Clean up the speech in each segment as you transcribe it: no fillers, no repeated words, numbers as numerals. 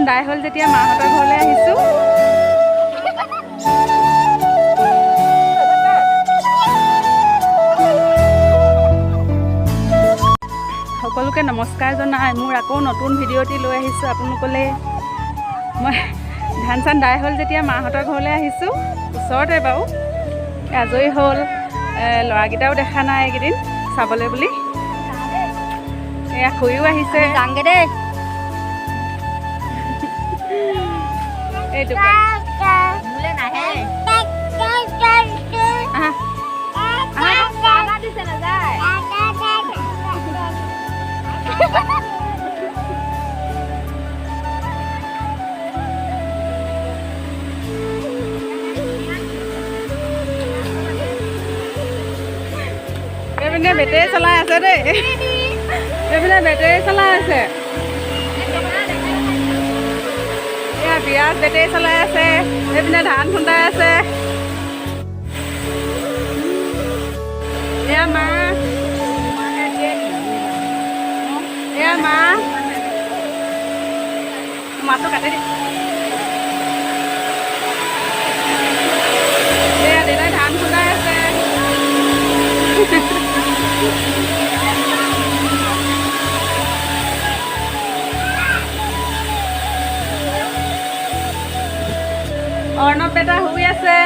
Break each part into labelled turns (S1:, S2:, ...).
S1: দাই হ'ল যেতিয়া মাহঁতৰ ঘৰলৈ আহিছোঁ। সকলোকে নমস্কাৰ জনাই মোৰ আকৌ নতুন ভিডিঅ' এটি লৈ আহিছোঁ আপোনালোকলৈ। মই ধান চান দাই হ'ল যেতিয়া মাহঁতৰ ঘৰলৈ আহিছোঁ, ওচৰতে বাৰু আজৰি হ'ল। ল'ৰাকেইটাও দেখা নাই এইকেইদিন চাবলৈ বুলি। এয়া খুৰীও আহিছে।
S2: যামগে দেই।
S1: এইটো
S2: মোলে নাহে। দিছে নাযায়।
S1: এইপিনে বেটেৰী চলাই আছে দেই, এইপিনে বেটেৰী চলাই আছে। এয়া বিৰাট বেটেৰী চলাই আছে, এইপিনে ধান খুন্দাই আছে। এয়া মা, এয়া মা, মাছটো কাটি দি। এয়া দেউতাই ধান খুন্দাই আছে। অৰ্ণৱ বেটা শুই আছে।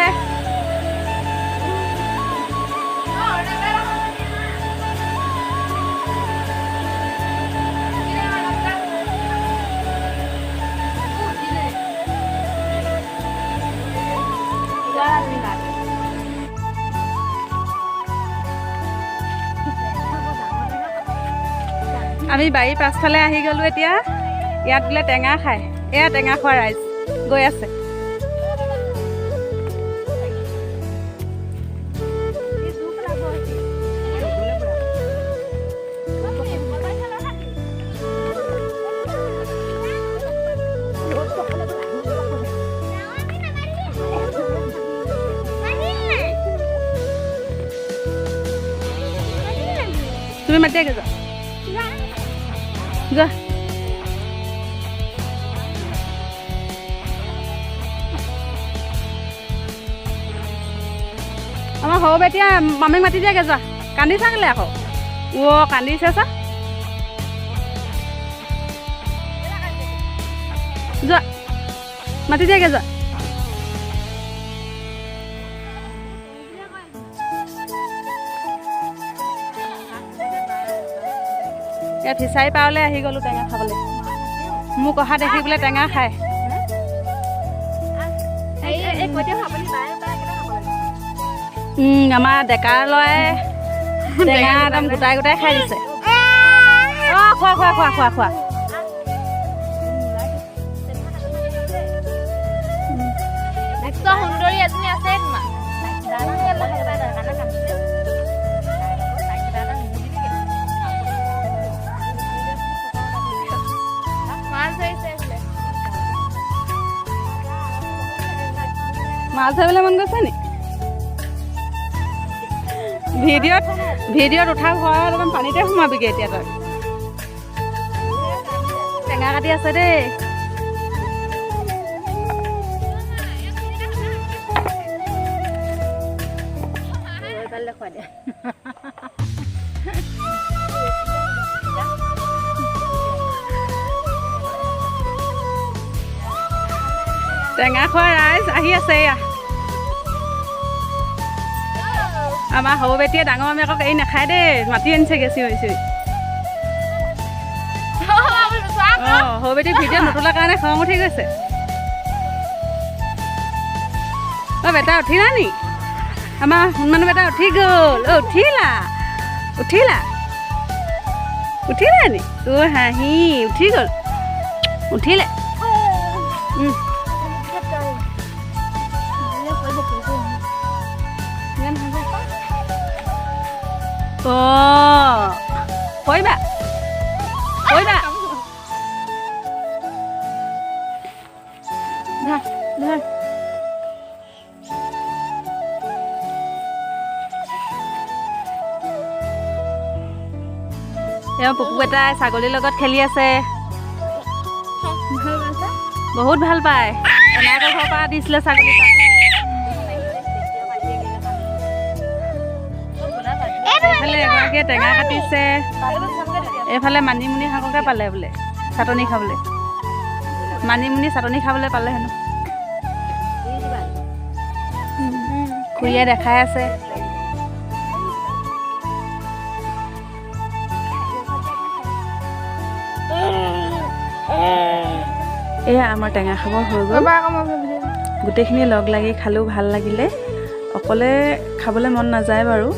S1: আমি বাৰীৰ পাছফালে আহি গ'লোঁ এতিয়া। ইয়াত বোলে টেঙা খায়। এয়া টেঙা খোৱা ৰাইজ গৈ আছে। তুমি মাতিয়ে যোৱা যোৱা। আমাৰ সৰু বেটিয়া মামীক মাতি দিয়াগে যোৱা। কান্দিছা কেলে আকৌ? কান্দিছে চা। যোৱা মাতি দিয়াগে যোৱা। এয়া ফিচাৰী পাৰলৈ আহি গ'লোঁ টেঙা খাবলৈ। মোক অহা দেখি বোলে টেঙা খায়। আমাৰ ডেকাৰ ল'ৰাই টেঙা একদম গোটাই গোটাই খাই দিছে। খোৱা খোৱা খোৱা খোৱা খোৱা।
S2: সুন্দৰী এজনী আছে
S1: মাছ ধৰিবলৈ মন গৈছে নি? ভিডিঅ'ত উঠা ঘৰত একদম পানীতে সোমাবিগে এতিয়া তই। টেঙা কাটি আছে দেই। টেঙা খোৱা ৰাইজ আহি আছে। এয়া আমাৰ সৰু বেটিয়ে ডাঙৰ মামী আকৌ এৰি নাখায় দেই, মাতি আনিছেগৈ চিঞৰি চিঞৰি। সৰু বেটিক ভিডিঅ' নোতোলাৰ কাৰণে খং উঠি গৈছে। বেটা উঠিলা নি? আমাৰ সোণমানু বেটা উঠি গ'ল। উঠিলা উঠিলা উঠিলা নি? হাঁহি উঠি গ'ল, উঠিলে। কৰিবা কৰিবা। পুপু এটাই ছাগলীৰ লগত খেলি আছে। বহুত ভাল পায় এনায়েকৰ ঘৰৰ পৰা দিছিলে ছাগলী তাক এইফালে এগৰাকীয়ে টেঙা কাটিছে এইফালে মানিমুনি শাককে পালে বোলে চাটনি খাবলৈ মানিমুনি চাটনি খাবলৈ পালে হেনো খুৰীয়ে দেখাই আছে এয়া আমাৰ টেঙা খাবৰ হৈ গ'ল গোটেইখিনি লগ লাগি খালেও ভাল লাগিলে অকলে খাবলৈ মন নাযায় বাৰু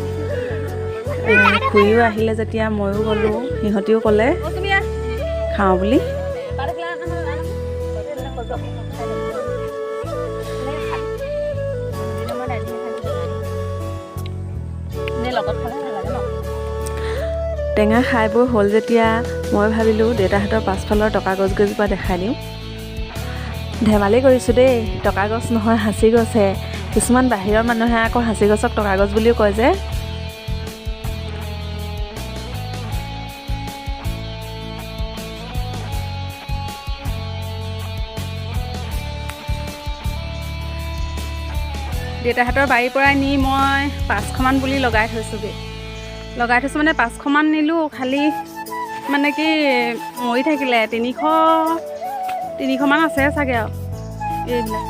S1: খুৰীও আহিলে যেতিয়া ময়ো গ'লোঁ সিহঁতিও ক'লে খাওঁ বুলি টেঙা খাই বৈ হ'ল যেতিয়া মই ভাবিলোঁ দেউতাহঁতৰ পাছফালৰ টকা গছকেইজোপা দেখাই দিওঁ ধেমালি কৰিছোঁ দেই টকা গছ নহয় সাঁচি গছহে কিছুমান বাহিৰৰ মানুহে আকৌ সাঁচি গছক টকা গছ বুলিও কয় যে দেউতাহঁতৰ বাৰীৰ পৰাই নি মই 500মান পুলি লগাই থৈছোঁগৈ মানে 500মান নিলোঁ খালি মানে কি মৰি থাকিলে 300মান আছে চাগে আৰু এইবিলাক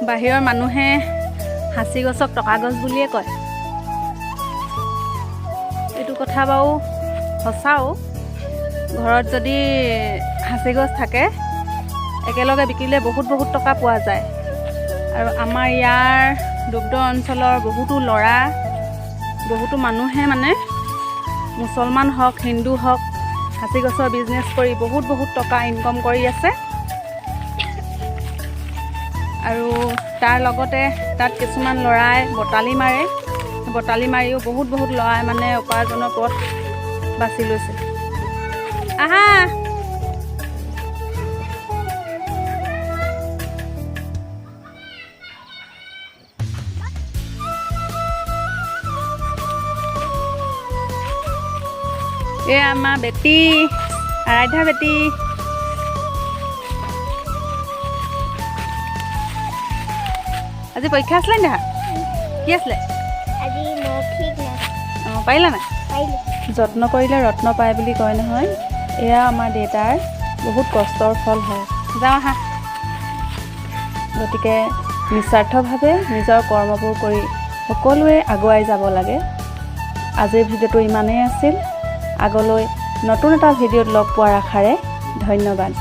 S1: বাহিৰৰ মানুহে সাঁচি গছক টকা গছ বুলিয়ে কয় এইটো কথা বাৰু সঁচাও ঘৰত যদি সাঁচি গছ থাকে একেলগে বিকিলে বহুত টকা পোৱা যায় আৰু আমাৰ ইয়াৰ দুগ্ধ অঞ্চলৰ বহুতো ল'ৰা বহুতো মানুহে মানে মুছলমান হওক হিন্দু হওক সাঁচি গছৰ বিজনেছ কৰি বহুত টকা ইনকম কৰি আছে আৰু তাৰ লগতে তাত কিছুমান ল'ৰাই বটালি মাৰিও বহুত ল'ৰাই মানে উপাৰ্জনৰ পথ বাছি লৈছে আহা এই আমাৰ বেটি আৰাধ্যা বেটি আজি পৰীক্ষা আছিলে নে কি আছিলে অঁ পাৰিলা নাই যত্ন কৰিলে ৰত্ন পায় বুলি কয় নহয় এয়া আমাৰ দেউতাৰ বহুত কষ্টৰ ফল হয় যাওঁ আহা গতিকে নিস্বাৰ্থভাৱে নিজৰ কৰ্মবোৰ কৰি সকলোৱে আগুৱাই যাব লাগে আজিৰ ভিডিঅ'টো ইমানেই আছিল আগলৈ নতুন এটা ভিডিঅ'ত লগ পোৱাৰ আশাৰে ধন্যবাদ।